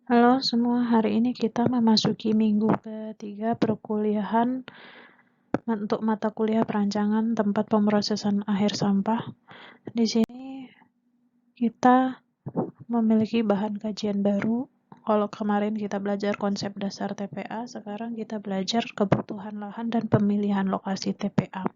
Halo semua, hari ini kita memasuki minggu ketiga perkuliahan untuk mata kuliah perancangan tempat pemrosesan akhir sampah. Di sini kita memiliki bahan kajian baru. Kalau kemarin kita belajar konsep dasar TPA, sekarang kita belajar kebutuhan lahan dan pemilihan lokasi TPA.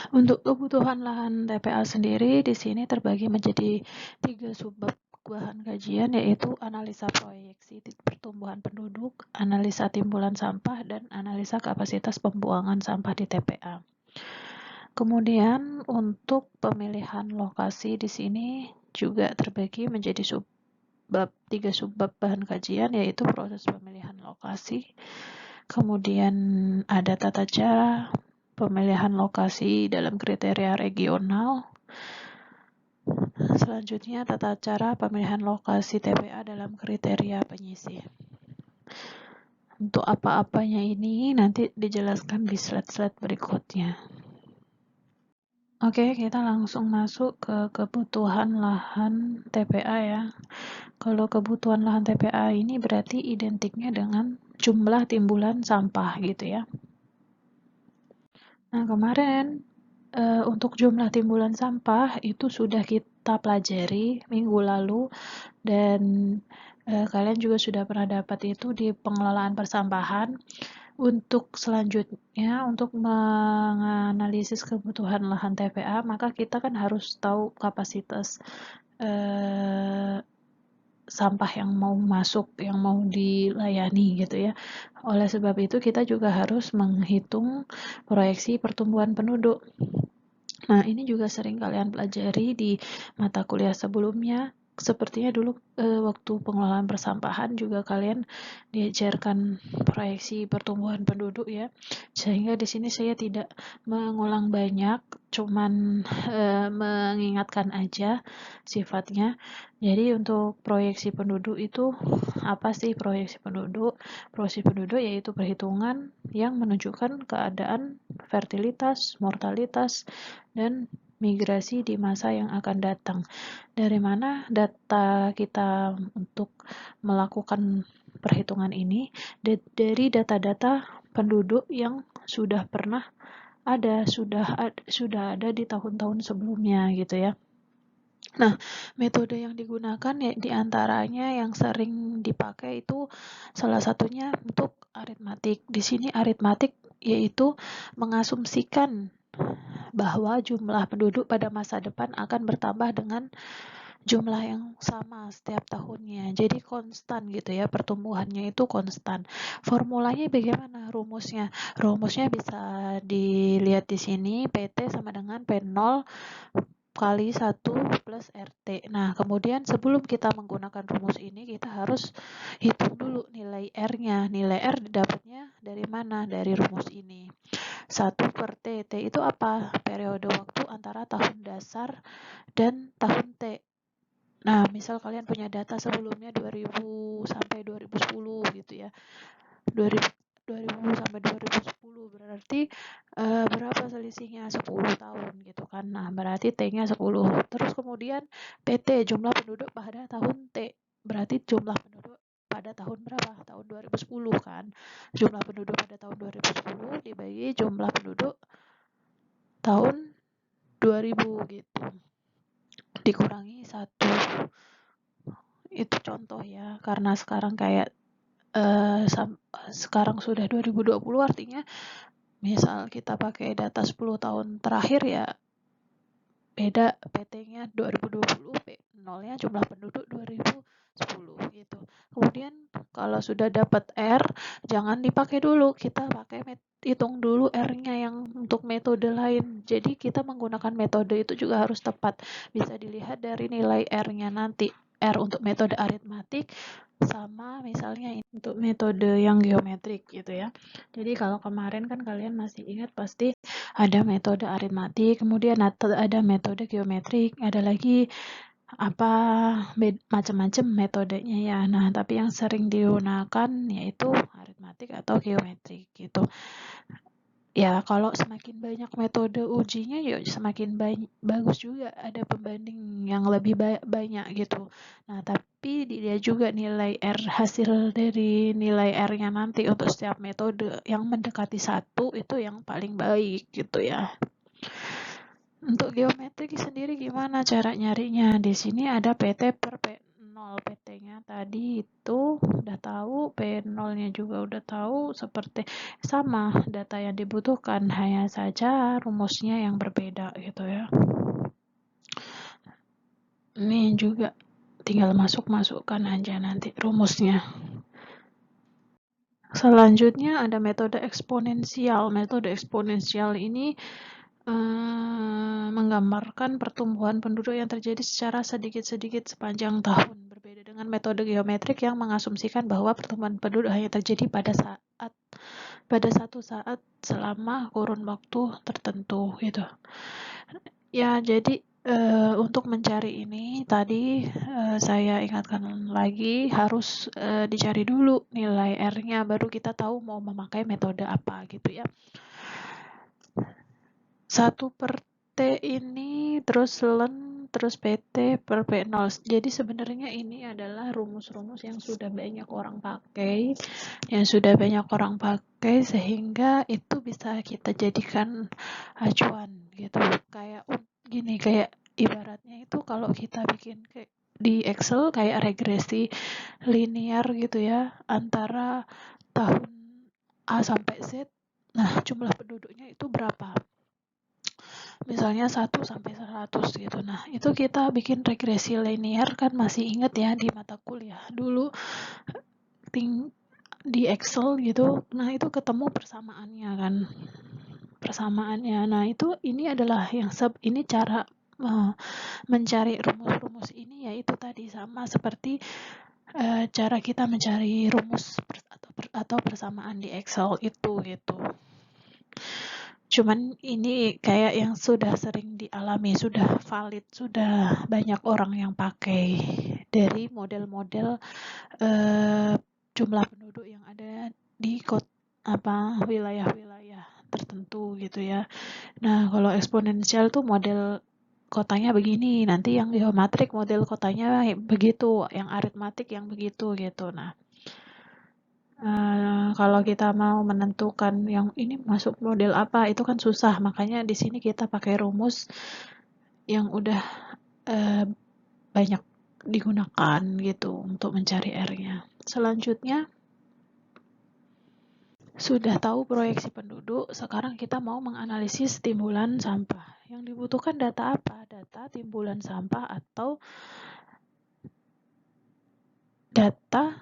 Untuk kebutuhan lahan TPA sendiri di sini terbagi menjadi 3 subbab bahan kajian, yaitu analisa proyeksi pertumbuhan penduduk, analisa timbulan sampah, dan analisa kapasitas pembuangan sampah di TPA. Kemudian untuk pemilihan lokasi di sini juga terbagi menjadi 3 subbab bahan kajian, yaitu proses pemilihan lokasi, kemudian ada tata cara pemilihan lokasi dalam kriteria regional. Selanjutnya, tata cara pemilihan lokasi TPA dalam kriteria penyisih. Untuk apa-apanya ini nanti dijelaskan di slide-slide berikutnya. Oke, kita langsung masuk ke kebutuhan lahan TPA ya. Kalau kebutuhan lahan TPA ini berarti identiknya dengan jumlah timbulan sampah gitu ya. Nah, kemarin untuk jumlah timbulan sampah itu sudah kita pelajari minggu lalu, dan kalian juga sudah pernah dapat itu di pengelolaan persampahan. Untuk selanjutnya, untuk menganalisis kebutuhan lahan TPA, maka kita kan harus tahu kapasitas sampah yang mau masuk, yang mau dilayani gitu ya. Oleh sebab itu kita juga harus menghitung proyeksi pertumbuhan penduduk. Nah, ini juga sering kalian pelajari di mata kuliah sebelumnya. Sepertinya dulu waktu pengelolaan persampahan juga kalian diajarkan proyeksi pertumbuhan penduduk ya. Sehingga di sini saya tidak mengulang banyak, cuman mengingatkan aja sifatnya. Jadi untuk proyeksi penduduk itu apa sih proyeksi penduduk? Proyeksi penduduk yaitu perhitungan yang menunjukkan keadaan fertilitas, mortalitas, dan migrasi di masa yang akan datang. Dari mana data kita untuk melakukan perhitungan ini? Dari data-data penduduk yang sudah pernah ada, sudah ada di tahun-tahun sebelumnya gitu ya. Nah, metode yang digunakan ya diantaranya yang sering dipakai itu salah satunya untuk aritmatik. Di sini aritmatik yaitu mengasumsikan bahwa jumlah penduduk pada masa depan akan bertambah dengan jumlah yang sama setiap tahunnya. Jadi konstan gitu ya, pertumbuhannya itu konstan. Formulanya bagaimana rumusnya? Rumusnya bisa dilihat di sini, PT sama dengan P0 kali 1 plus RT. Nah, kemudian sebelum kita menggunakan rumus ini, kita harus hitung dulu nilai R-nya. Nilai R didapatnya dari mana? Dari rumus ini. 1 per T. T itu apa? Periode waktu antara tahun dasar dan tahun T. Nah, misal kalian punya data sebelumnya 2000 sampai 2010 gitu ya. 2000 sampai 2010 berarti berapa selisihnya? 10 tahun gitu kan. Nah, berarti T-nya 10. Terus kemudian PT, jumlah penduduk pada tahun T. Berarti jumlah penduduk pada tahun berapa? Tahun 2010 kan. Jumlah penduduk pada tahun 2010 dibagi jumlah penduduk tahun 2000 gitu. Dikurangi 1. Itu contoh ya, karena sekarang kayak sekarang sudah 2020, artinya misal kita pakai data 10 tahun terakhir ya beda, PT-nya 2020, P0-nya jumlah penduduk 2010 gitu. Kemudian kalau sudah dapat R, jangan dipakai dulu, kita pakai hitung dulu R-nya yang untuk metode lain. Jadi kita menggunakan metode itu juga harus tepat. Bisa dilihat dari nilai R-nya nanti. R untuk metode aritmatik sama misalnya untuk metode yang geometrik gitu ya. Jadi kalau kemarin kan kalian masih ingat pasti ada metode aritmatik, kemudian ada metode geometrik, ada lagi apa macam-macam metodenya ya. Nah, tapi yang sering digunakan yaitu aritmatik atau geometrik gitu. Ya, kalau semakin banyak metode ujinya ya semakin bagus juga, ada pembanding yang lebih banyak gitu. Nah, tapi dilihat juga nilai R, hasil dari nilai R-nya nanti untuk setiap metode yang mendekati 1 itu yang paling baik gitu ya. Untuk geometrik sendiri gimana cara nyarinya? Di sini ada PT per P0. PT-nya tadi itu udah tahu, P0-nya juga udah tahu, seperti sama data yang dibutuhkan, hanya saja rumusnya yang berbeda gitu ya. Ini juga tinggal masukkan aja nanti rumusnya. Selanjutnya ada metode eksponensial. Metode eksponensial ini menggambarkan pertumbuhan penduduk yang terjadi secara sedikit-sedikit sepanjang tahun. Berbeda dengan metode geometrik yang mengasumsikan bahwa pertumbuhan penduduk hanya terjadi pada satu saat selama kurun waktu tertentu gitu. Ya, jadi untuk mencari ini tadi saya ingatkan lagi harus dicari dulu nilai R-nya, baru kita tahu mau memakai metode apa gitu ya. 1 per T ini terus len terus PT per P0. Jadi sebenarnya ini adalah rumus-rumus yang sudah banyak orang pakai, sehingga itu bisa kita jadikan acuan gitu. Kayak gini, kayak ibaratnya itu kalau kita bikin kayak di Excel kayak regresi linear gitu ya, antara tahun A sampai Z. Nah, jumlah penduduknya itu berapa? Misalnya 1 sampai 100 gitu. Nah, itu kita bikin regresi linear kan, masih ingat ya di mata kuliah dulu di Excel gitu. Nah, itu ketemu persamaannya kan. Persamaannya. Nah, ini adalah ini cara mencari rumus-rumus ini, yaitu tadi sama seperti cara kita mencari rumus atau persamaan di Excel itu gitu. Cuman ini kayak yang sudah sering dialami, sudah valid, sudah banyak orang yang pakai dari model-model jumlah penduduk yang ada di wilayah-wilayah tertentu gitu ya. Nah, kalau eksponensial tuh model kotanya begini, nanti yang geometrik model kotanya begitu, yang aritmatik yang begitu gitu. Nah, kalau kita mau menentukan yang ini masuk model apa, itu kan susah. Makanya di sini kita pakai rumus yang udah banyak digunakan gitu untuk mencari R-nya. Selanjutnya, sudah tahu proyeksi penduduk, sekarang kita mau menganalisis timbulan sampah. Yang dibutuhkan data apa? Data timbulan sampah atau data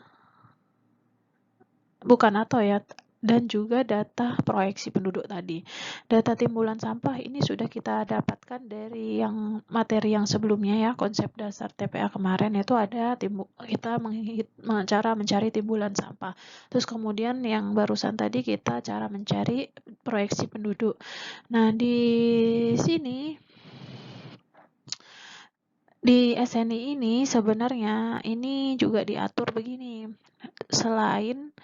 dan juga data proyeksi penduduk tadi. Data timbulan sampah ini sudah kita dapatkan dari yang materi yang sebelumnya ya, konsep dasar TPA kemarin itu ada kita cara mencari timbulan sampah. Terus kemudian yang barusan tadi kita cara mencari proyeksi penduduk. Nah, di sini di SNI ini sebenarnya ini juga diatur begini. Selain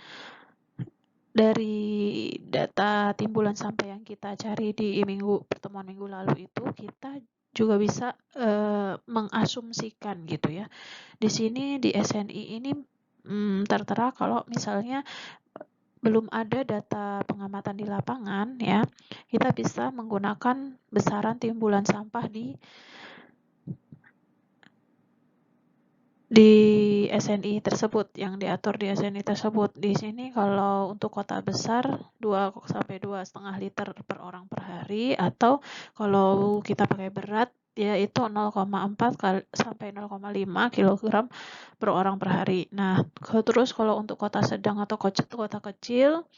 dari data timbulan sampah yang kita cari di pertemuan minggu lalu itu, kita juga bisa mengasumsikan gitu ya. Di sini di SNI ini tertera kalau misalnya belum ada data pengamatan di lapangan ya, kita bisa menggunakan besaran timbulan sampah di SNI tersebut, yang diatur di SNI tersebut. Di sini kalau untuk kota besar 2 sampai 2,5 liter per orang per hari, atau kalau kita pakai berat yaitu 0,4 sampai 0,5 kg per orang per hari. Nah, terus kalau untuk kota sedang atau kota kecil,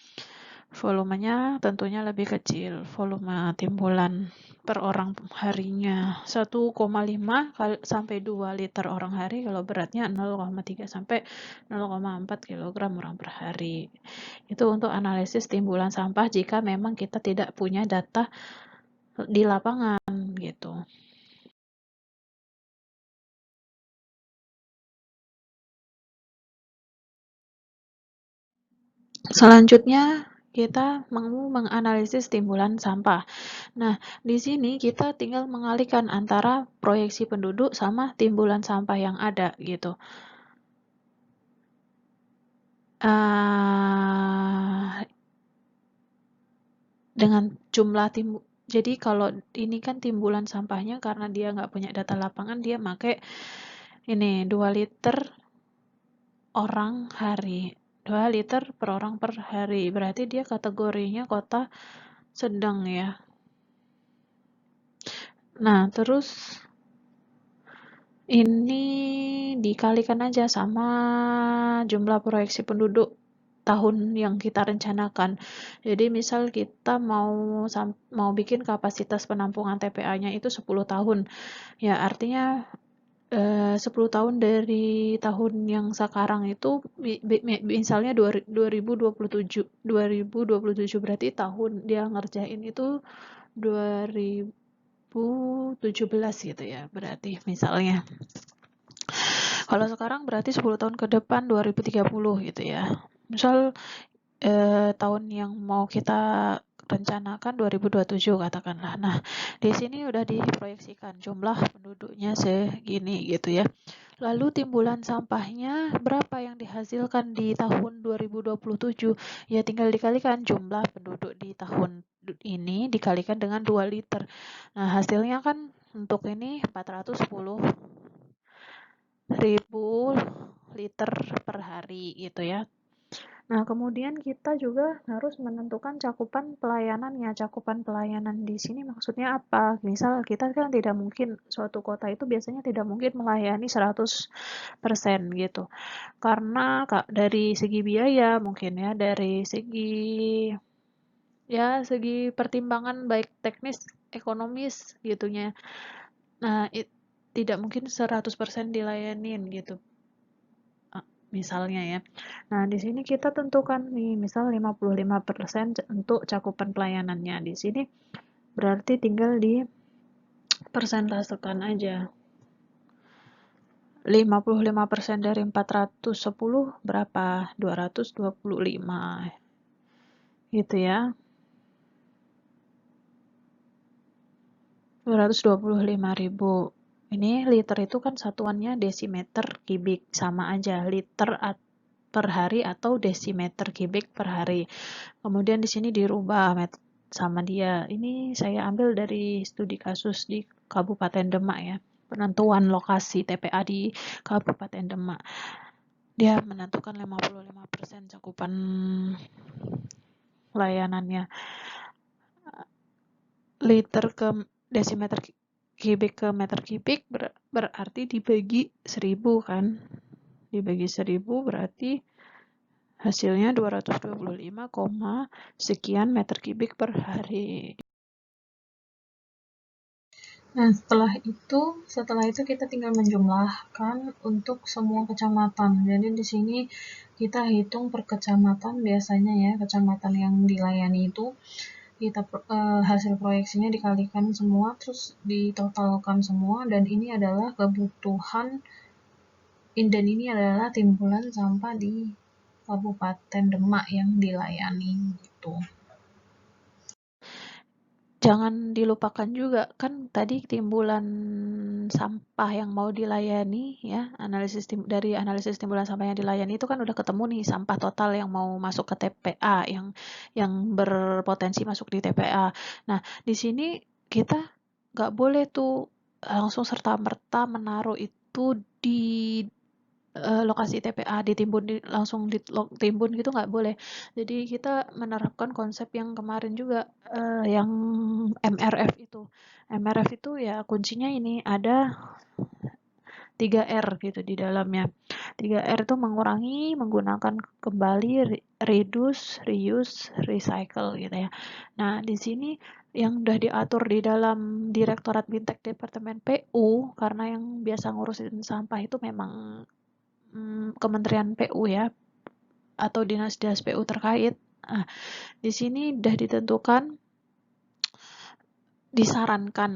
volumenya tentunya lebih kecil, volume timbulan per orang harinya 1,5 sampai 2 liter orang hari, kalau beratnya 0,3 sampai 0,4 kg orang per hari. Itu untuk analisis timbulan sampah jika memang kita tidak punya data di lapangan gitu. Selanjutnya kita mau menganalisis timbulan sampah. Nah, di sini kita tinggal mengalihkan antara proyeksi penduduk sama timbulan sampah yang ada gitu. Dengan jumlah jadi kalau ini kan timbulan sampahnya karena dia nggak punya data lapangan, dia pakai ini 2 liter orang hari. 2 liter per orang per hari. Berarti dia kategorinya kota sedang ya. Nah, terus ini dikalikan aja sama jumlah proyeksi penduduk tahun yang kita rencanakan. Jadi misal kita mau bikin kapasitas penampungan TPA-nya itu 10 tahun. Ya, artinya 10 tahun dari tahun yang sekarang itu misalnya 2027 berarti tahun dia ngerjain itu 2017 gitu ya, berarti misalnya. Kalau sekarang berarti 10 tahun ke depan 2030 gitu ya. Misal tahun yang mau kita rencanakan 2027 katakanlah. Nah, di sini udah diproyeksikan jumlah penduduknya segini gitu ya. Lalu timbulan sampahnya berapa yang dihasilkan di tahun 2027? Ya tinggal dikalikan jumlah penduduk di tahun ini dikalikan dengan 2 liter. Nah, hasilnya kan untuk ini 410.000 liter per hari gitu ya. Nah, kemudian kita juga harus menentukan cakupan pelayanannya. Cakupan pelayanan di sini maksudnya apa? Misal kita kan tidak mungkin, suatu kota itu biasanya tidak mungkin melayani 100% gitu. Karena dari segi biaya mungkin ya, dari segi pertimbangan baik teknis, ekonomis gitunya. Nah, tidak mungkin 100% dilayanin gitu. Misalnya ya. Nah, di sini kita tentukan nih, misal 55% untuk cakupan pelayanannya. Di sini berarti tinggal di persentasekan aja. 55% dari 410 berapa? 225. Gitu ya. 225.000. Ini liter itu kan satuannya desimeter kubik, sama aja liter per hari atau desimeter kubik per hari. Kemudian di sini dirubah sama dia. Ini saya ambil dari studi kasus di Kabupaten Demak ya. Penentuan lokasi TPA di Kabupaten Demak. Dia menentukan 55% cakupan layanannya. Liter ke desimeter kubik ke meter kubik berarti dibagi 1000 kan. Dibagi 1000 berarti hasilnya 225, sekian meter kubik per hari. Nah, setelah itu kita tinggal menjumlahkan untuk semua kecamatan. Jadi di sini kita hitung per kecamatan biasanya ya, kecamatan yang dilayani itu kita hasil proyeksinya dikalikan semua, terus ditotalkan semua, dan ini adalah kebutuhan dan ini adalah timbulan sampah di Kabupaten Demak yang dilayani gitu. Jangan dilupakan juga kan tadi timbulan sampah yang mau dilayani ya, dari analisis timbulan sampah yang dilayani itu kan udah ketemu nih sampah total yang mau masuk ke TPA, yang berpotensi masuk di TPA. Nah, di sini kita nggak boleh tuh langsung serta-merta menaruh itu di lokasi TPA, langsung ditimbun gitu nggak boleh. Jadi kita menerapkan konsep yang kemarin juga, yang MRF itu. MRF itu ya kuncinya ini ada 3R gitu di dalamnya. 3R itu mengurangi, menggunakan kembali, reduce, reuse, recycle gitu ya. Nah, di sini yang udah diatur di dalam Direktorat Bintek Departemen PU, karena yang biasa ngurusin sampah itu memang Kementerian PU ya, atau dinas-dinas PU terkait. Nah, di sini udah disarankan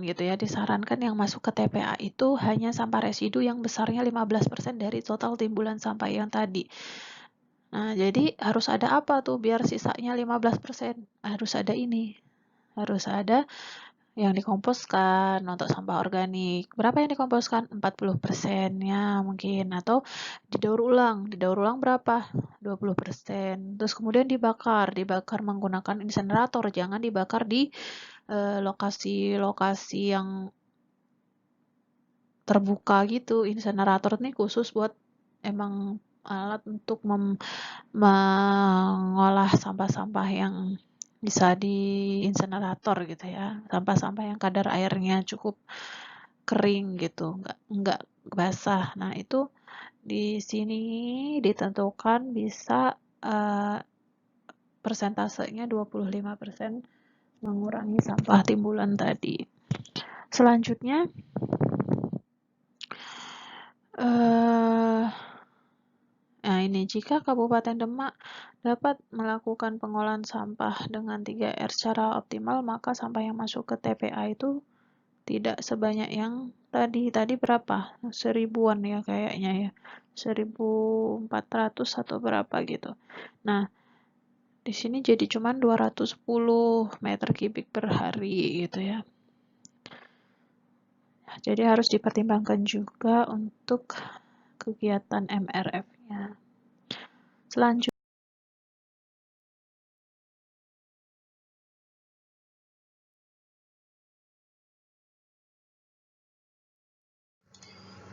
yang masuk ke TPA itu hanya sampah residu yang besarnya 15% dari total timbulan sampah yang tadi. Nah, jadi harus ada apa tuh biar sisanya 15%? Harus ada ini, harus ada yang dikomposkan untuk sampah organik. Berapa yang dikomposkan? 40% ya mungkin, atau didaur ulang berapa? 20%. Terus kemudian dibakar menggunakan insenerator, jangan dibakar di lokasi-lokasi yang terbuka gitu. Insenerator ini khusus buat emang alat untuk mengolah sampah-sampah yang bisa di insenerator gitu ya, sampah-sampah yang kadar airnya cukup kering gitu, nggak basah. Nah, itu di sini ditentukan bisa persentasenya 25% mengurangi sampah timbulan tadi. Selanjutnya nah ini, jika Kabupaten Demak dapat melakukan pengolahan sampah dengan 3R secara optimal, maka sampah yang masuk ke TPA itu tidak sebanyak yang tadi berapa? 1000-an ya kayaknya ya. 1400 atau berapa gitu. Nah, di sini jadi cuman 210 meter kubik per hari gitu ya. Jadi harus dipertimbangkan juga untuk kegiatan MRF-nya. Selanjutnya,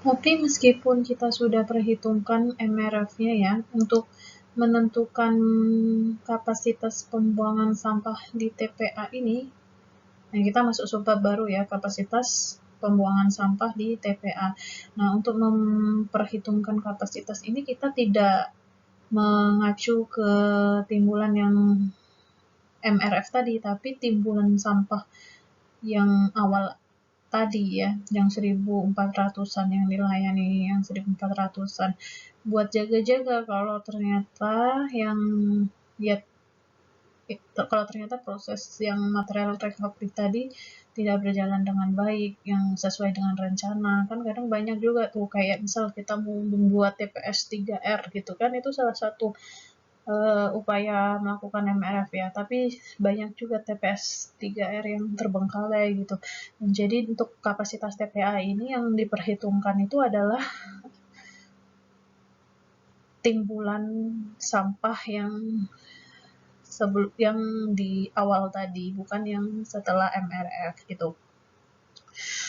tapi meskipun kita sudah perhitungkan MRF-nya ya, untuk menentukan kapasitas pembuangan sampah di TPA ini, nah kita masuk subbab baru ya, kapasitas pembuangan sampah di TPA. Nah, untuk memperhitungkan kapasitas ini kita tidak mengacu ke timbulan yang MRF tadi, tapi timbulan sampah yang awal tadi ya, yang 1400-an yang dilayani, yang 1400-an. Buat jaga-jaga kalau ternyata yang ya kalau ternyata proses yang material recovery tadi tidak berjalan dengan baik, yang sesuai dengan rencana. Kan kadang banyak juga tuh, kayak misal kita mau membuat TPS 3R gitu kan, itu salah satu upaya melakukan MRF ya, tapi banyak juga TPS 3R yang terbengkalai gitu. Jadi untuk kapasitas TPA ini yang diperhitungkan itu adalah timbulan sampah yang di awal tadi, bukan yang setelah MRF gitu.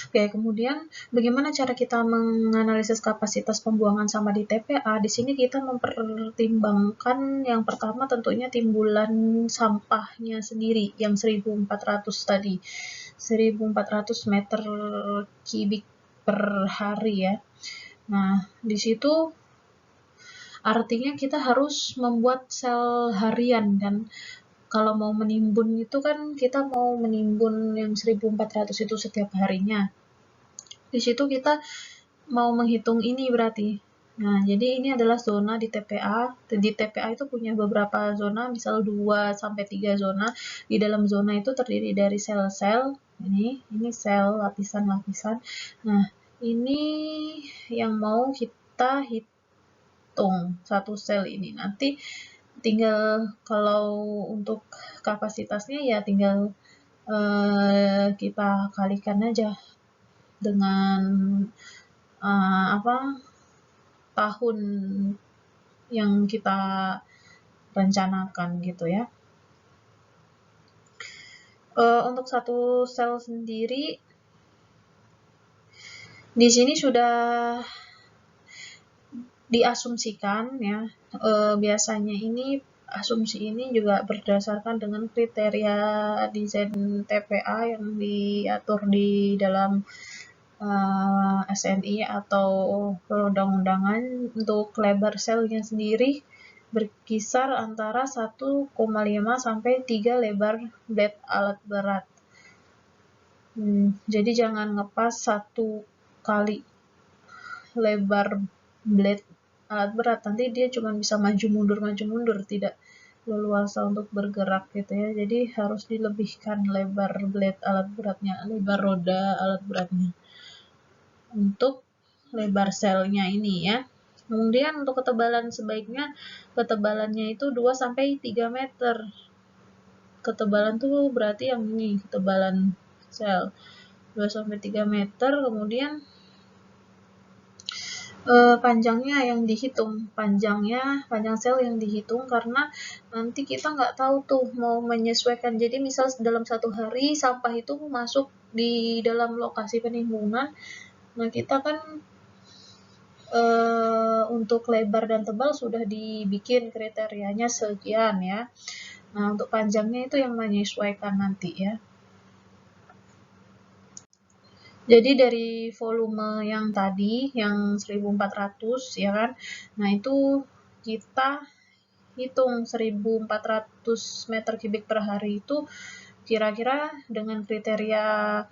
Oke, kemudian bagaimana cara kita menganalisis kapasitas pembuangan sampah di TPA? Di sini kita mempertimbangkan yang pertama tentunya timbulan sampahnya sendiri yang 1400 tadi. 1400 meter kubik per hari ya. Nah, di situ artinya kita harus membuat sel harian kan. Kalau mau menimbun itu kan kita mau menimbun yang 1400 itu setiap harinya. Di situ kita mau menghitung ini berarti. Nah, jadi ini adalah zona di TPA. Di TPA itu punya beberapa zona, misal 2 sampai 3 zona. Di dalam zona itu terdiri dari sel-sel. Ini sel lapisan-lapisan. Nah, ini yang mau kita hitung satu sel ini. Nanti tinggal kalau untuk kapasitasnya ya tinggal kita kalikan aja dengan tahun yang kita rencanakan gitu ya. Untuk satu sel sendiri di sini sudah diasumsikan ya. Biasanya ini asumsi ini juga berdasarkan dengan kriteria desain TPA yang diatur di dalam SNI atau perundang-undangan. Untuk lebar selnya sendiri berkisar antara 1,5 sampai 3 lebar blade alat berat. Jadi jangan ngepas 1 kali lebar blade alat berat, nanti dia cuma bisa maju mundur, tidak leluasa untuk bergerak gitu ya. Jadi harus dilebihkan lebar blade alat beratnya, lebar roda alat beratnya untuk lebar selnya ini ya. Kemudian untuk ketebalan sebaiknya ketebalannya itu 2-3 meter. Ketebalan tuh berarti yang ini, ketebalan sel 2-3 meter. Kemudian panjangnya yang dihitung, panjang sel yang dihitung, karena nanti kita nggak tahu tuh mau menyesuaikan. Jadi misal dalam 1 hari sampah itu masuk di dalam lokasi penimbunan, nah kita kan untuk lebar dan tebal sudah dibikin kriterianya sekian ya. Nah untuk panjangnya itu yang menyesuaikan nanti ya. Jadi dari volume yang tadi, yang 1400 ya kan, nah itu kita hitung 1400 meter kubik per hari itu kira-kira dengan kriteria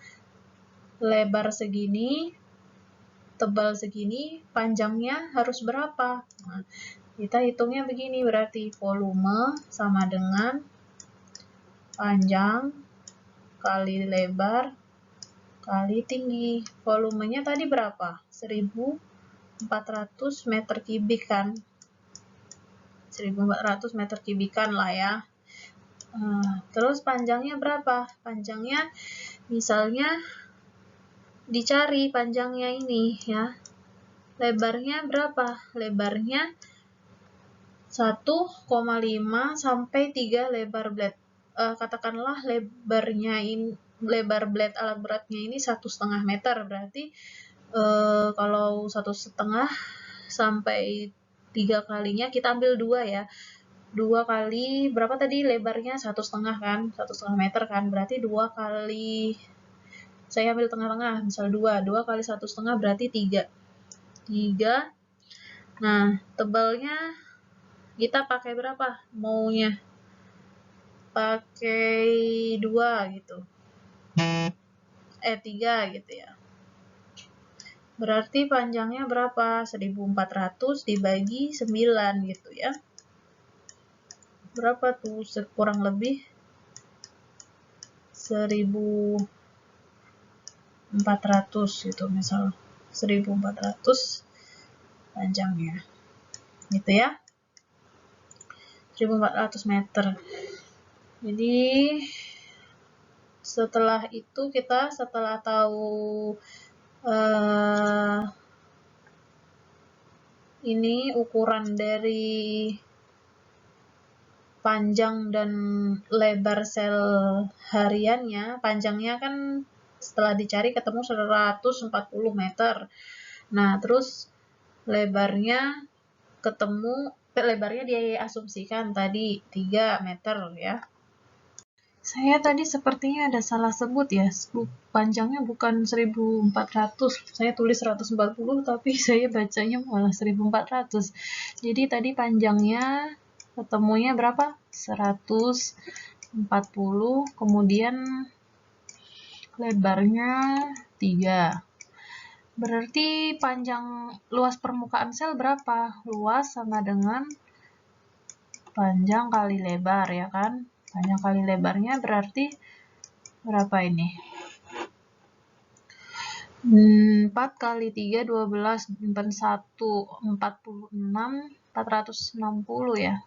lebar segini, tebal segini, panjangnya harus berapa. Nah, kita hitungnya begini, berarti volume sama dengan panjang kali lebar kali tinggi. Volumenya tadi berapa? 1400 meter kubik kan. 1400 meter kubikan lah ya. Terus panjangnya berapa? Panjangnya misalnya dicari panjangnya ini ya. Lebarnya berapa? Lebarnya 1,5 sampai 3 lebar blade. Katakanlah lebar blade alat beratnya ini 1,5 meter, berarti kalau 1,5 sampai 3 kalinya kita ambil 2 ya. 2 kali berapa tadi lebarnya? 1,5 kan, 1,5 meter kan, berarti 2 kali, saya ambil tengah-tengah, misal 2 kali 1,5 berarti 3. Nah tebalnya kita pakai berapa maunya? Pakai 2 gitu, 3 gitu ya. Berarti panjangnya berapa? 1400 dibagi 9 gitu ya. Berapa tuh? Kurang lebih 1400 gitu, misal 1400 panjangnya gitu ya, 1400 meter. Jadi setelah itu kita setelah tahu ini ukuran dari panjang dan lebar sel hariannya. Panjangnya kan setelah dicari ketemu 140 meter. Nah, terus lebarnya diasumsikan tadi 3 meter ya. Saya tadi sepertinya ada salah sebut ya. Panjangnya bukan 1400. Saya tulis 140 tapi saya bacanya malah 1400. Jadi tadi panjangnya ketemunya berapa? 140, kemudian lebarnya 3. Berarti panjang luas permukaan sel berapa? Luas sama dengan panjang kali lebar ya kan? Panjang kali lebarnya berarti berapa ini? 4 kali 3, 12, 41, 46, 460 ya.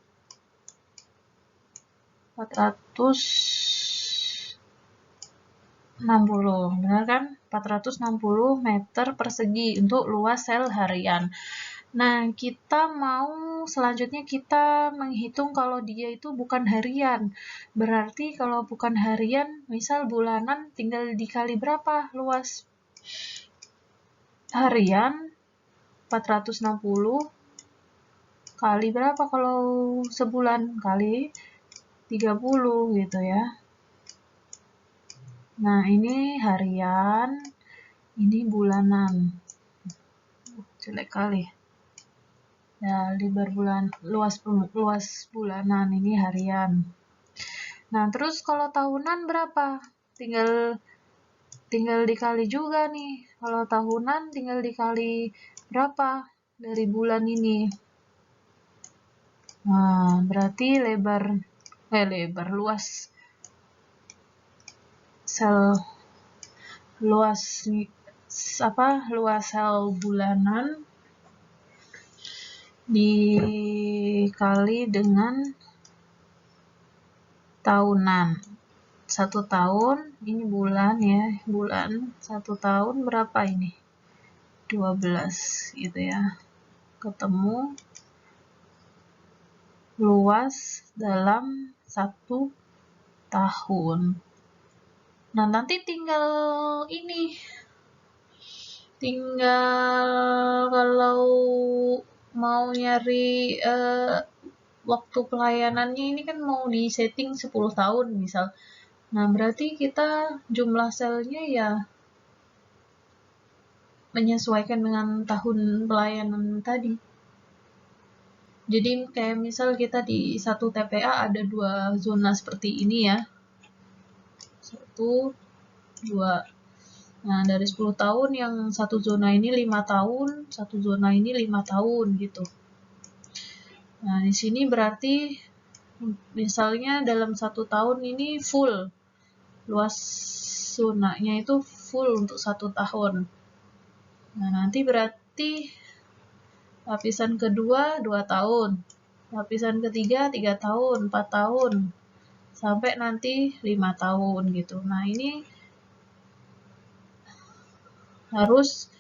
460, benar kan? 460 meter persegi untuk luas sel harian. Nah, kita mau selanjutnya kita menghitung kalau dia itu bukan harian. Berarti kalau bukan harian, misal bulanan, tinggal dikali berapa luas harian? 460 kali berapa kalau sebulan? Kali 30 gitu ya. Nah, ini harian, ini bulanan. Jelek kali. Ya, luas bulanan, ini harian. Nah, terus kalau tahunan berapa? Tinggal dikali juga nih. Kalau tahunan tinggal dikali berapa dari bulan ini? Nah, berarti luas sel bulanan dikali dengan tahunan. 1 tahun, ini bulan ya, bulan 1 tahun berapa ini? 12 gitu ya. Ketemu luas dalam 1 tahun. Nah, nanti tinggal ini, kalau mau nyari waktu pelayanannya ini kan mau di setting 10 tahun misal. Nah, berarti kita jumlah selnya ya menyesuaikan dengan tahun pelayanan tadi. Jadi kayak misal kita di satu TPA ada 2 zona seperti ini ya. 1, 2. Nah, dari 10 tahun yang satu zona ini 5 tahun, satu zona ini 5 tahun gitu. Nah, di sini berarti misalnya dalam 1 tahun ini full. Luas zonanya itu full untuk 1 tahun. Nah, nanti berarti lapisan kedua 2 tahun. Lapisan ketiga 3 tahun, 4 tahun. Sampai nanti 5 tahun gitu. Nah, ini harus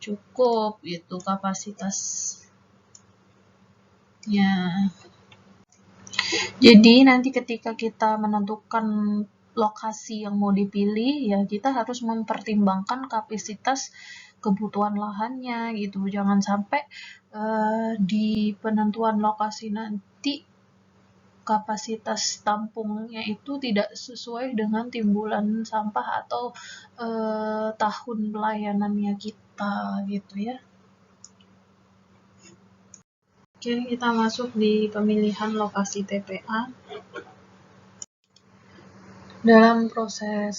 cukup itu kapasitasnya. Jadi nanti ketika kita menentukan lokasi yang mau dipilih, ya kita harus mempertimbangkan kapasitas kebutuhan lahannya gitu. Jangan sampai di penentuan lokasi nanti kapasitas tampungnya itu tidak sesuai dengan timbulan sampah atau tahun pelayanannya kita gitu ya. Oke, kita masuk di pemilihan lokasi TPA. Dalam proses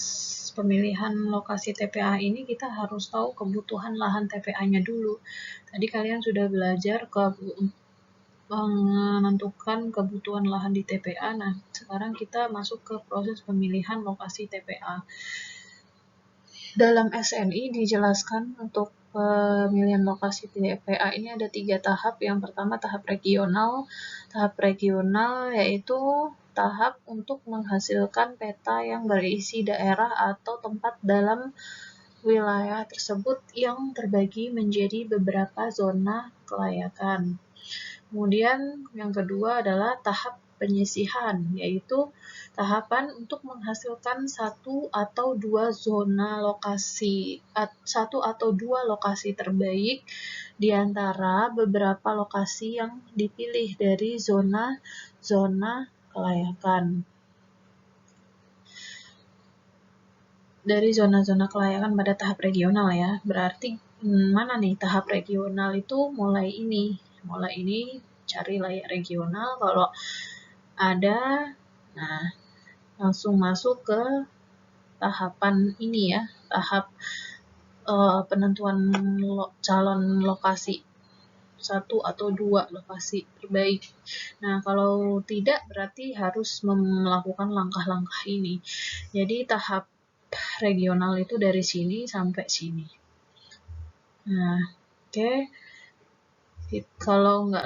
pemilihan lokasi TPA ini kita harus tahu kebutuhan lahan TPA-nya dulu. Tadi kalian sudah belajar menentukan kebutuhan lahan di TPA. Nah, sekarang kita masuk ke proses pemilihan lokasi TPA. Dalam SNI dijelaskan untuk pemilihan lokasi TPA ini ada 3 tahap. Yang pertama tahap regional. Tahap regional yaitu tahap untuk menghasilkan peta yang berisi daerah atau tempat dalam wilayah tersebut yang terbagi menjadi beberapa zona kelayakan. Kemudian yang kedua adalah tahap penyisihan, yaitu tahapan untuk menghasilkan satu atau dua lokasi terbaik di antara beberapa lokasi yang dipilih dari zona-zona kelayakan. Dari zona-zona kelayakan pada tahap regional ya, berarti mana nih tahap regional itu mulai ini cari layak regional, kalau ada, nah langsung masuk ke tahapan ini ya, tahap penentuan calon lokasi, 1 atau 2 lokasi terbaik. Nah, kalau tidak berarti harus melakukan langkah-langkah ini. Jadi tahap regional itu dari sini sampai sini. Nah, oke. Kalau nggak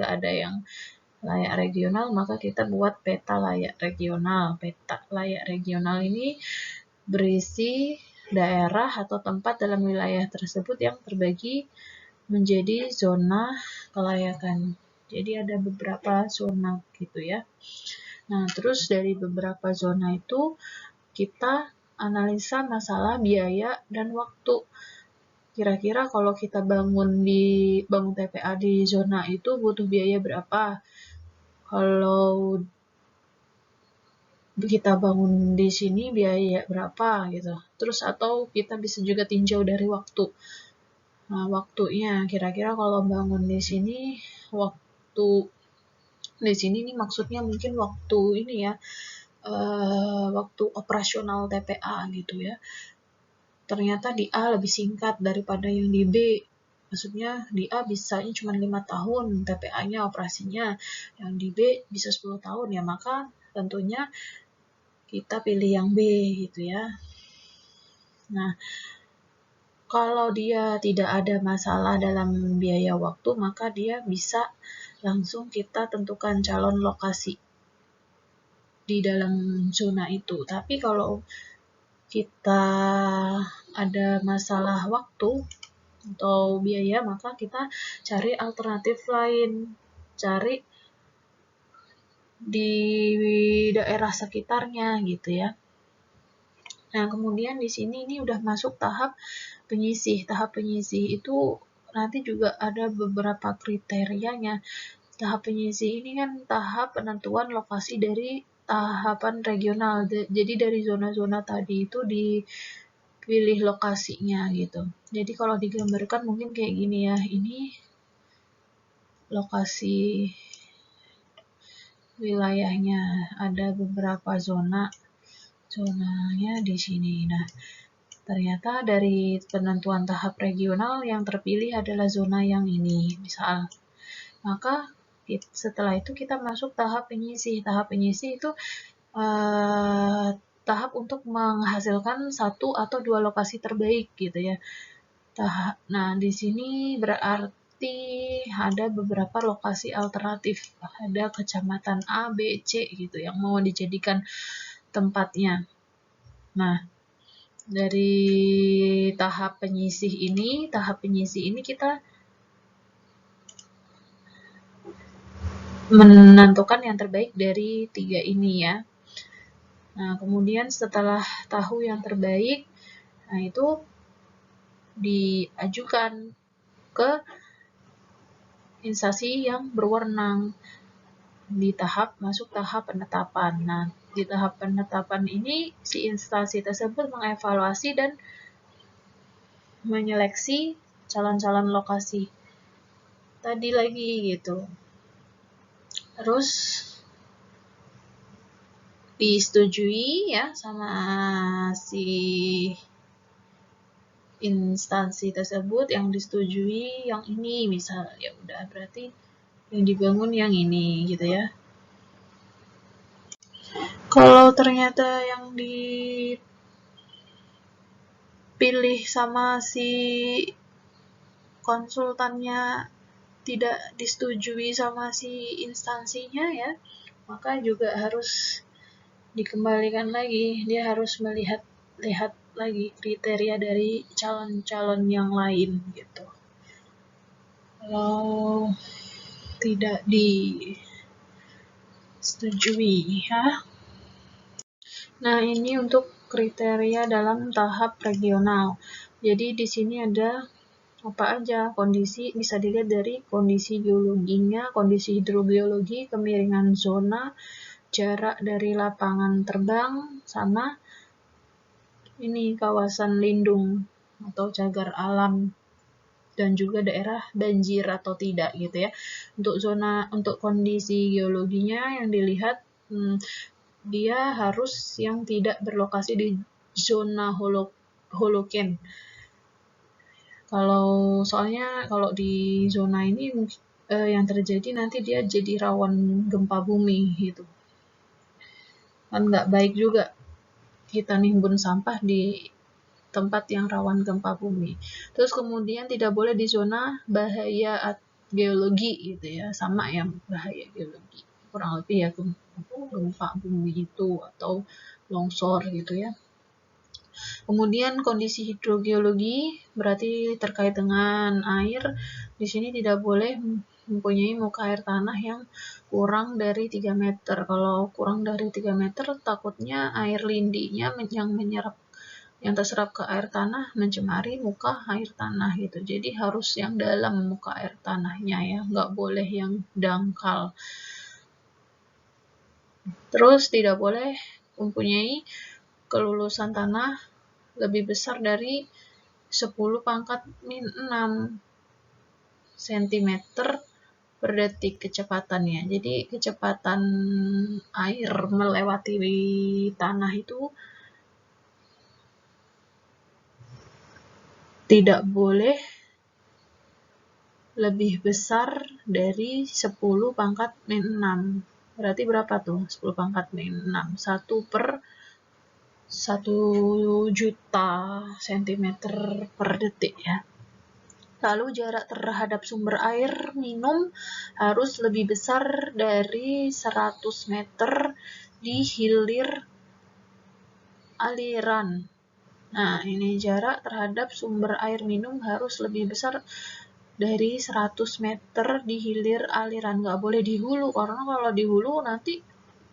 ada yang layak regional, maka kita buat peta layak regional. Peta layak regional ini berisi daerah atau tempat dalam wilayah tersebut yang terbagi menjadi zona kelayakan. Jadi ada beberapa zona gitu ya. Nah, terus dari beberapa zona itu kita analisa masalah biaya dan waktu. Kira-kira kalau kita bangun TPA di zona itu butuh biaya berapa? Kalau kita bangun di sini biaya berapa gitu. Terus atau kita bisa juga tinjau dari waktu. Nah, waktunya kira-kira kalau bangun di sini nih maksudnya mungkin waktu ini ya, waktu operasional TPA gitu ya. Ternyata di A lebih singkat daripada yang di B. Maksudnya di A bisanya cuma 5 tahun TPA-nya operasinya, yang di B bisa 10 tahun ya, maka tentunya kita pilih yang B gitu ya. Nah, Kalau dia tidak ada masalah dalam biaya waktu, maka dia bisa langsung kita tentukan calon lokasi di dalam zona itu. Tapi kalau kita ada masalah waktu atau biaya, maka kita cari alternatif lain, cari di daerah sekitarnya gitu ya. Nah, kemudian di sini ini udah masuk tahap penyisih. Tahap penyisih itu nanti juga ada beberapa kriterianya. Tahap penyisih ini kan tahap penentuan lokasi dari tahapan regional. Jadi dari zona-zona tadi itu dipilih lokasinya gitu. Jadi kalau digambarkan mungkin kayak gini ya. Ini lokasi wilayahnya, ada beberapa zonanya di sini. Nah, ternyata dari penentuan tahap regional yang terpilih adalah zona yang ini, misal. Maka setelah itu kita masuk tahap penyisih. Tahap penyisih itu tahap untuk menghasilkan satu atau dua lokasi terbaik gitu ya. Nah, di sini berarti ada beberapa lokasi alternatif. Ada kecamatan A, B, C gitu yang mau dijadikan tempatnya. Nah, dari tahap penyisih ini kita menentukan yang terbaik dari 3 ini ya. Nah, kemudian setelah tahu yang terbaik, nah itu diajukan ke instansi yang berwenang masuk tahap penetapan. Nah, di tahap penetapan ini si instansi tersebut mengevaluasi dan menyeleksi calon-calon lokasi tadi lagi gitu. Terus disetujui ya sama si instansi tersebut, yang disetujui yang ini misal, ya udah berarti yang dibangun yang ini gitu ya. Kalau ternyata yang dipilih sama si konsultannya tidak disetujui sama si instansinya ya, maka juga harus dikembalikan lagi. Dia harus lihat lagi kriteria dari calon-calon yang lain gitu. Kalau tidak disetujui ya. Nah, ini untuk kriteria dalam tahap regional. Jadi di sini ada apa aja kondisi, bisa dilihat dari kondisi geologinya, kondisi hidrogeologi, kemiringan zona, jarak dari lapangan terbang, sama ini kawasan lindung atau cagar alam, dan juga daerah banjir atau tidak gitu ya. Untuk kondisi geologinya yang dilihat, dia harus yang tidak berlokasi di zona hologen. Soalnya kalau di zona ini yang terjadi nanti dia jadi rawan gempa bumi gitu. Kan nggak baik juga kita nimbun sampah di tempat yang rawan gempa bumi. Terus kemudian tidak boleh di zona bahaya geologi gitu ya, sama yang bahaya geologi. Kurang lebih ya gempa bumi itu atau longsor gitu ya. Kemudian kondisi hidrogeologi berarti terkait dengan air. Di sini tidak boleh mempunyai muka air tanah yang kurang dari 3 meter. Kalau kurang dari 3 meter takutnya air lindinya yang terserap ke air tanah mencemari muka air tanah gitu. Jadi harus yang dalam muka air tanahnya ya, nggak boleh yang dangkal. Terus tidak boleh mempunyai kelulusan tanah lebih besar dari 10⁻⁶ cm per detik kecepatannya. Jadi kecepatan air melewati tanah itu tidak boleh lebih besar dari 10⁻⁶. Berarti berapa tuh 10⁻⁶? 1/10 1 juta cm per detik ya. Lalu jarak terhadap sumber air minum harus lebih besar dari 100 meter di hilir aliran. Nah, ini jarak terhadap sumber air minum harus lebih besar dari 100 meter di hilir aliran. Nggak boleh di hulu, karena kalau di hulu nanti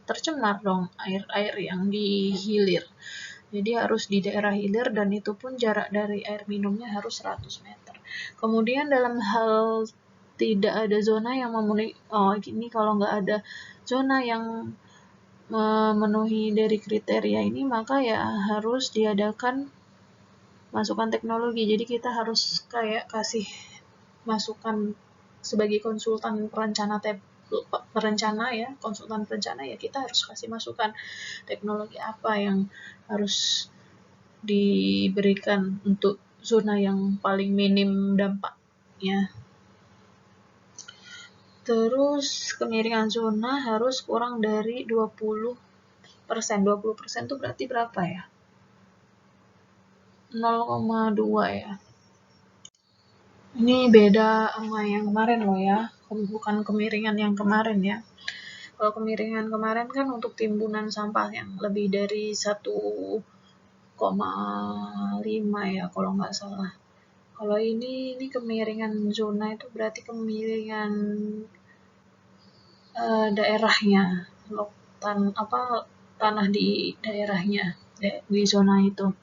tercemar dong air-air yang di hilir. Jadi harus di daerah hilir, dan itu pun jarak dari air minumnya harus 100 meter. Kemudian dalam hal tidak ada zona yang memenuhi, ini kalau nggak ada zona yang memenuhi dari kriteria ini, maka ya harus diadakan masukan teknologi. Jadi kita harus kayak kasih masukan sebagai konsultan perencana ya, konsultan perencana ya, kita harus kasih masukan teknologi apa yang harus diberikan untuk zona yang paling minim dampaknya. Terus kemiringan zona harus kurang dari 20%. 20% itu berarti berapa ya? 0,2 ya. Ini beda sama yang kemarin loh ya, bukan kemiringan yang kemarin ya. Kalau kemiringan kemarin kan untuk timbunan sampah yang lebih dari 1,5 ya kalau nggak salah. Kalau ini kemiringan zona itu berarti kemiringan daerahnya, tanah di daerahnya, di zona itu.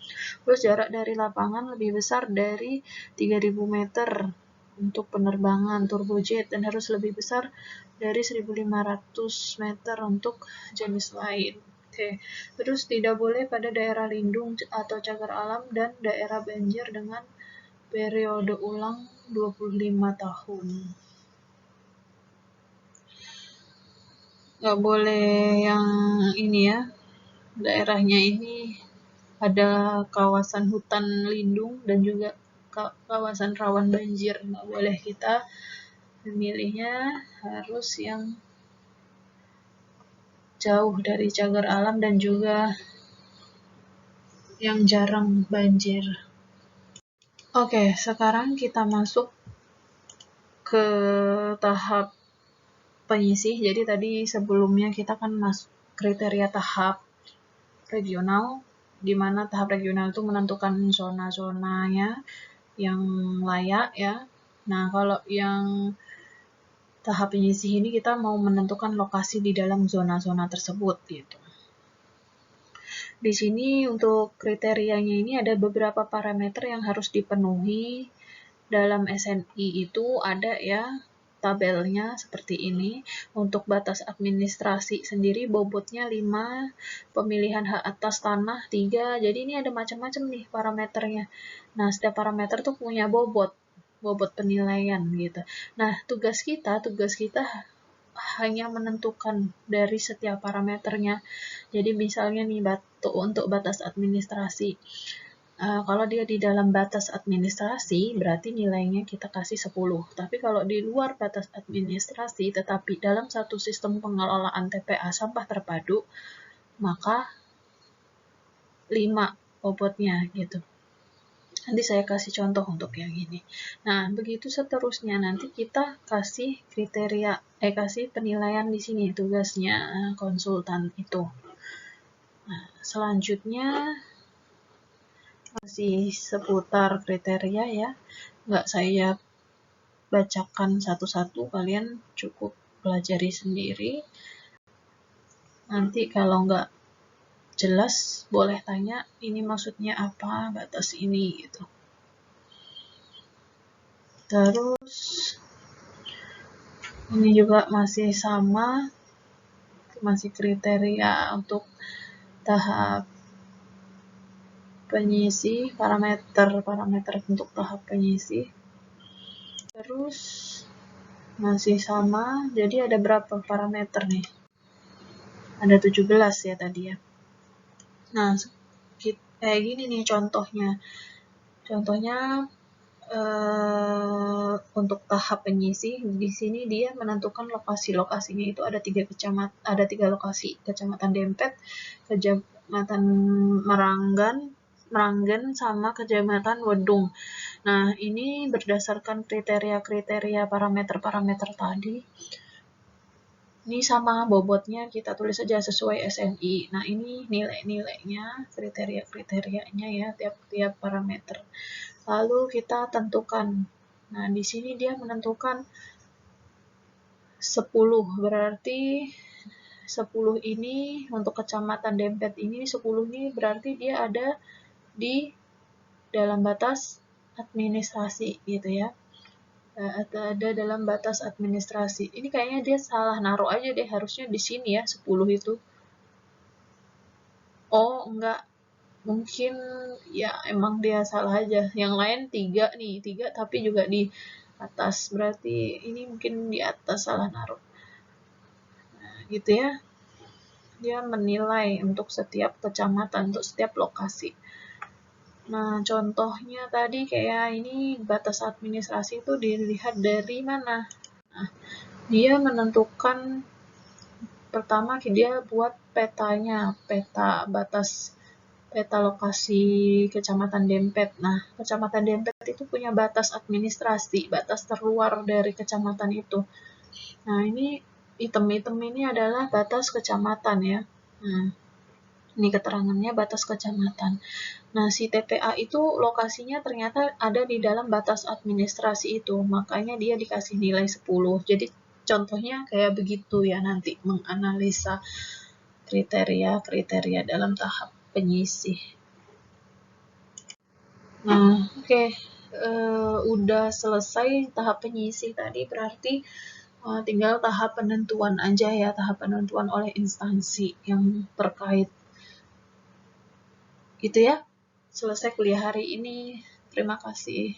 Terus jarak dari lapangan lebih besar dari 3.000 meter untuk penerbangan turbojet, dan harus lebih besar dari 1.500 meter untuk jenis lain. Oke. Terus tidak boleh pada daerah lindung atau cagar alam dan daerah banjir dengan periode ulang 25 tahun. Nggak boleh yang ini ya, daerahnya ini ada kawasan hutan lindung dan juga kawasan rawan banjir. Nggak boleh, kita memilihnya harus yang jauh dari cagar alam dan juga yang jarang banjir. Oke, sekarang kita masuk ke tahap penyisih. Jadi tadi sebelumnya kita kan masuk kriteria tahap regional, di mana tahap regional itu menentukan zona-zonanya yang layak ya. Nah, kalau yang tahap penyisih ini kita mau menentukan lokasi di dalam zona-zona tersebut gitu. Di sini untuk kriterianya ini ada beberapa parameter yang harus dipenuhi. Dalam SNI itu ada ya tabelnya seperti ini. Untuk batas administrasi sendiri bobotnya 5, pemilihan hak atas tanah 3. Jadi ini ada macam-macam nih parameternya. Nah, setiap parameter tuh punya bobot penilaian gitu. Nah, tugas kita hanya menentukan dari setiap parameternya. Jadi misalnya nih untuk batas administrasi, kalau dia di dalam batas administrasi berarti nilainya kita kasih 10. Tapi kalau di luar batas administrasi tetapi dalam satu sistem pengelolaan TPA sampah terpadu, maka 5 bobotnya gitu. Nanti saya kasih contoh untuk yang ini. Nah, begitu seterusnya, nanti kita kasih kasih penilaian di sini, tugasnya konsultan itu. Nah, selanjutnya masih seputar kriteria ya. Nggak saya bacakan satu-satu, kalian cukup pelajari sendiri. Nanti kalau nggak jelas, boleh tanya, ini maksudnya apa, batas ini gitu. Terus ini juga masih sama, masih kriteria untuk tahap penyisih, parameter untuk tahap penyisih. Terus masih sama, jadi ada berapa parameter nih? Ada 17 ya tadi ya. Nah, kayak gini nih contohnya. Contohnya untuk tahap penyisih, di sini dia menentukan lokasinya itu ada 3 lokasi, Kecamatan Dempet, Kecamatan Meranggen sama Kecamatan Wedung. Nah, ini berdasarkan kriteria-kriteria parameter-parameter tadi. Ini sama bobotnya kita tulis saja sesuai SNI. Nah, ini nilai-nilainya, kriteria-kriterianya ya, tiap-tiap parameter. Lalu kita tentukan. Nah, di sini dia menentukan 10, berarti 10 ini untuk Kecamatan Dempet ini, 10 ini berarti dia ada di dalam batas administrasi gitu ya. Ada dalam batas administrasi. Ini kayaknya dia salah naruh aja deh, harusnya di sini ya 10 itu. Oh, enggak. Mungkin ya emang dia salah aja. Yang lain 3 nih, 3 tapi juga di atas. Berarti ini mungkin di atas salah naruh. Nah, gitu ya. Dia menilai untuk setiap kecamatan, untuk setiap lokasi. Nah, contohnya tadi kayak ini batas administrasi itu dilihat dari mana? Nah, dia menentukan pertama dia buat petanya, peta lokasi Kecamatan Dempet. Nah, Kecamatan Dempet itu punya batas administrasi, batas terluar dari kecamatan itu. Nah, ini item-item ini adalah batas kecamatan ya. Nah, ini keterangannya batas kecamatan. Nah, si TPA itu lokasinya ternyata ada di dalam batas administrasi itu, makanya dia dikasih nilai 10. Jadi contohnya kayak begitu ya nanti menganalisa kriteria-kriteria dalam tahap penyisih. Nah, oke. Udah selesai tahap penyisih tadi, berarti tinggal tahap penentuan aja ya, tahap penentuan oleh instansi yang terkait. Gitu ya. Selesai kuliah hari ini. Terima kasih.